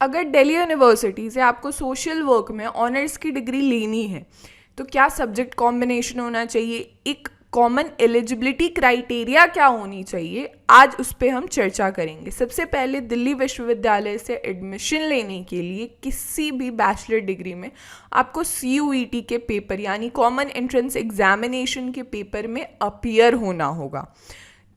अगर दिल्ली यूनिवर्सिटी से आपको सोशल वर्क में ऑनर्स की डिग्री लेनी है तो क्या सब्जेक्ट कॉम्बिनेशन होना चाहिए, एक कॉमन एलिजिबिलिटी क्राइटेरिया क्या होनी चाहिए, आज उस पर हम चर्चा करेंगे। सबसे पहले दिल्ली विश्वविद्यालय से एडमिशन लेने के लिए किसी भी बैचलर डिग्री में आपको CUET के पेपर यानी कॉमन एंट्रेंस एग्जामिनेशन के पेपर में अपीयर होना होगा,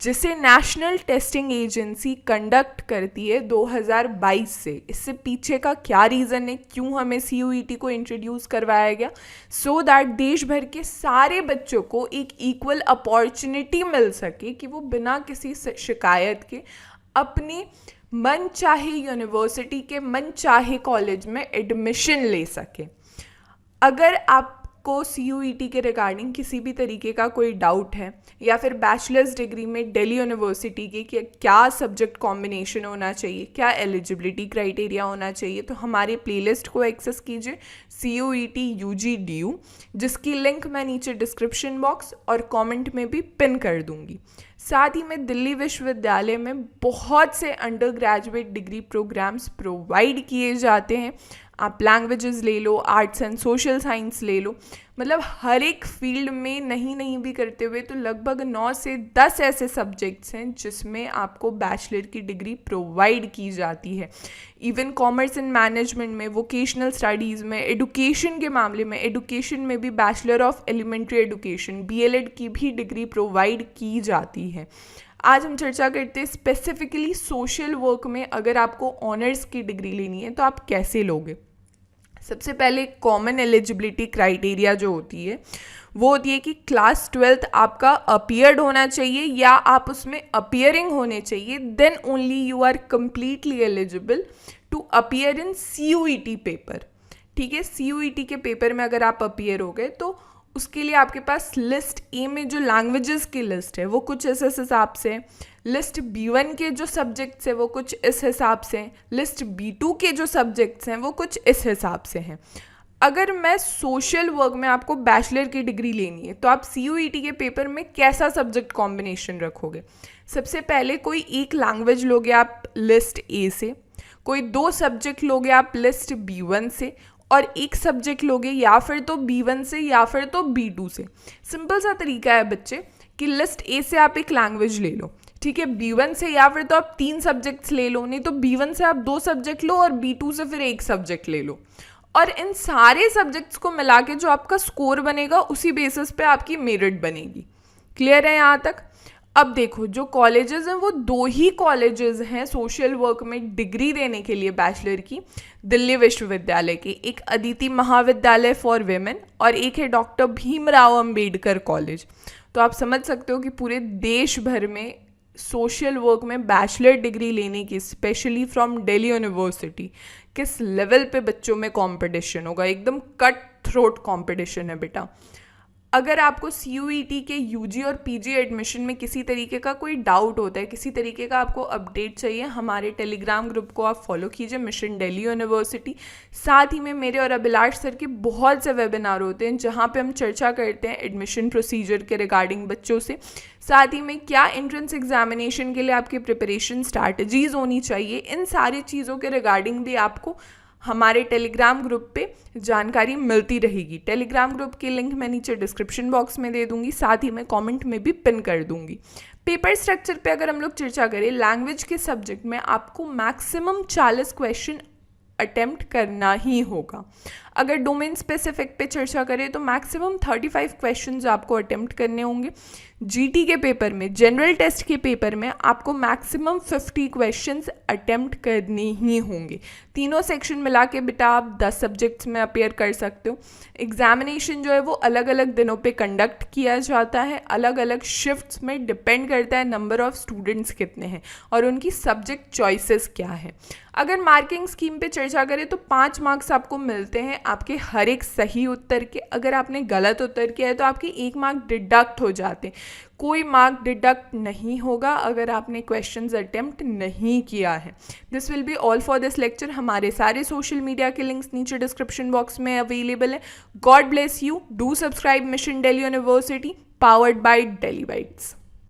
जिसे नेशनल टेस्टिंग एजेंसी कंडक्ट करती है 2022 से। इससे पीछे का क्या रीज़न है, क्यों हमें CUET को इंट्रोड्यूस करवाया गया, सो दैट देश भर के सारे बच्चों को एक इक्वल अपॉर्चुनिटी मिल सके कि वो बिना किसी शिकायत के अपनी मन चाहे यूनिवर्सिटी के मन चाहे कॉलेज में एडमिशन ले सके। अगर आपको CUET के रिगार्डिंग किसी भी तरीके का कोई डाउट है या फिर बैचलर्स डिग्री में दिल्ली यूनिवर्सिटी के क्या सब्जेक्ट कॉम्बिनेशन होना चाहिए, क्या एलिजिबिलिटी क्राइटेरिया होना चाहिए, तो हमारे प्लेलिस्ट को एक्सेस कीजिए CUET UG DU, जिसकी लिंक मैं नीचे डिस्क्रिप्शन बॉक्स और कमेंट में भी पिन कर दूंगी। साथ ही में दिल्ली विश्वविद्यालय में बहुत से undergraduate degree programmes provide किए जाते हैं। आप लैंग्वेजेस ले लो, आर्ट्स एंड सोशल साइंस ले लो, मतलब हर एक फील्ड में नहीं भी करते हुए तो लगभग 9 से 10 ऐसे सब्जेक्ट्स हैं जिसमें आपको बैचलर की डिग्री प्रोवाइड की जाती है। इवन कॉमर्स एंड मैनेजमेंट में, वोकेशनल स्टडीज़ में, एडुकेशन के मामले में, एडुकेशन में भी bachelor of elementary education BLED की भी डिग्री प्रोवाइड की जाती है। आज हम चर्चा करते हैं स्पेसिफिकली सोशल वर्क में अगर आपको ऑनर्स की डिग्री लेनी है तो आप कैसे लोगे। सबसे पहले कॉमन एलिजिबिलिटी क्राइटेरिया जो होती है वो होती है कि क्लास 12th आपका अपीयर्ड होना चाहिए या आप उसमें अपीयरिंग होने चाहिए, then only you are completely eligible to appear in CUET पेपर। ठीक है, CUET के पेपर में अगर आप अपीयर हो गए तो उसके लिए आपके पास लिस्ट ए में जो लैंग्वेजेस की लिस्ट है वो कुछ इस हिसाब से, लिस्ट B1 के जो सब्जेक्ट्स हैं वो कुछ इस हिसाब से, लिस्ट B2 के जो सब्जेक्ट्स हैं वो कुछ इस हिसाब से हैं। अगर मैं सोशल वर्क में आपको बैचलर की डिग्री लेनी है तो आप CUET के पेपर में कैसा सब्जेक्ट कॉम्बिनेशन रखोगे। सबसे पहले कोई एक लैंग्वेज लोगे आप लिस्ट ए से, कोई 2 सब्जेक्ट लोगे आप लिस्ट B1 से, और एक सब्जेक्ट लोगे या फिर तो B1 से या फिर तो B2 से। सिंपल सा तरीका है बच्चे कि लिस्ट ए से आप एक लैंग्वेज ले लो, ठीक है, B1 से या फिर तो आप 3 सब्जेक्ट्स ले लो, नहीं तो B1 से आप 2 सब्जेक्ट लो और B2 से फिर एक सब्जेक्ट ले लो, और इन सारे सब्जेक्ट्स को मिला के जो आपका स्कोर बनेगा उसी बेसिस पे आपकी मेरिट बनेगी। क्लियर है यहाँ तक। अब देखो, जो कॉलेजेस हैं वो 2 ही कॉलेजेस हैं सोशल वर्क में डिग्री देने के लिए बैचलर की दिल्ली विश्वविद्यालय के, एक अदिति महाविद्यालय फॉर विमेन और एक है डॉक्टर भीमराव अंबेडकर कॉलेज। तो आप समझ सकते हो कि पूरे देश भर में सोशल वर्क में बैचलर डिग्री लेने की, स्पेशली फ्रॉम दिल्ली यूनिवर्सिटी, किस लेवल पे बच्चों में कंपटीशन होगा। एकदम कट थ्रोट कंपटीशन है बेटा। अगर आपको CUET के UG और PG एडमिशन में किसी तरीके का कोई डाउट होता है, किसी तरीके का आपको अपडेट चाहिए, हमारे टेलीग्राम ग्रुप को आप फॉलो कीजिए, मिशन दिल्ली यूनिवर्सिटी। साथ ही में मेरे और अभिलाष सर के बहुत से वेबिनार होते हैं जहां पे हम चर्चा करते हैं एडमिशन प्रोसीजर के रिगार्डिंग बच्चों से, साथ ही में क्या एंट्रेंस एग्जामिनेशन के लिए आपकी प्रिपरेशन स्ट्रैटेजीज होनी चाहिए, इन सारी चीज़ों के रिगार्डिंग भी आपको हमारे टेलीग्राम ग्रुप पे जानकारी मिलती रहेगी। टेलीग्राम ग्रुप की लिंक मैं नीचे डिस्क्रिप्शन बॉक्स में दे दूंगी, साथ ही मैं कमेंट में भी पिन कर दूंगी। पेपर स्ट्रक्चर पे अगर हम लोग चर्चा करें, लैंग्वेज के सब्जेक्ट में आपको मैक्सिमम 40 क्वेश्चन अटेम्प्ट करना ही होगा। अगर डोमेन स्पेसिफिक पे चर्चा करें तो मैक्सिमम 35 क्वेश्चंस आपको अटेम्प्ट करने होंगे। GT के पेपर में, जनरल टेस्ट के पेपर में आपको मैक्सिमम 50 क्वेश्चंस अटेम्प्ट करने ही होंगे। तीनों सेक्शन मिला के बेटा आप 10 सब्जेक्ट्स में अपेयर कर सकते हो। एग्जामिनेशन जो है वो अलग अलग दिनों पे कंडक्ट किया जाता है, अलग अलग शिफ्ट्स में, डिपेंड करता है नंबर ऑफ स्टूडेंट्स कितने हैं और उनकी सब्जेक्ट चॉइसेस क्या है। अगर मार्किंग स्कीम पे चर्चा करें तो 5 मार्क्स आपको मिलते हैं आपके हर एक सही उत्तर के। अगर आपने गलत उत्तर किया है तो आपके 1 मार्क डिडक्ट हो जाते हैं। कोई मार्क डिडक्ट नहीं होगा अगर आपने क्वेश्चंस अटेम्प्ट नहीं किया है। This will be all for this lecture. हमारे सारे सोशल मीडिया के लिंक्स नीचे डिस्क्रिप्शन बॉक्स में अवेलेबल है। God bless you. Do subscribe mission Delhi university, powered by Delhi bytes.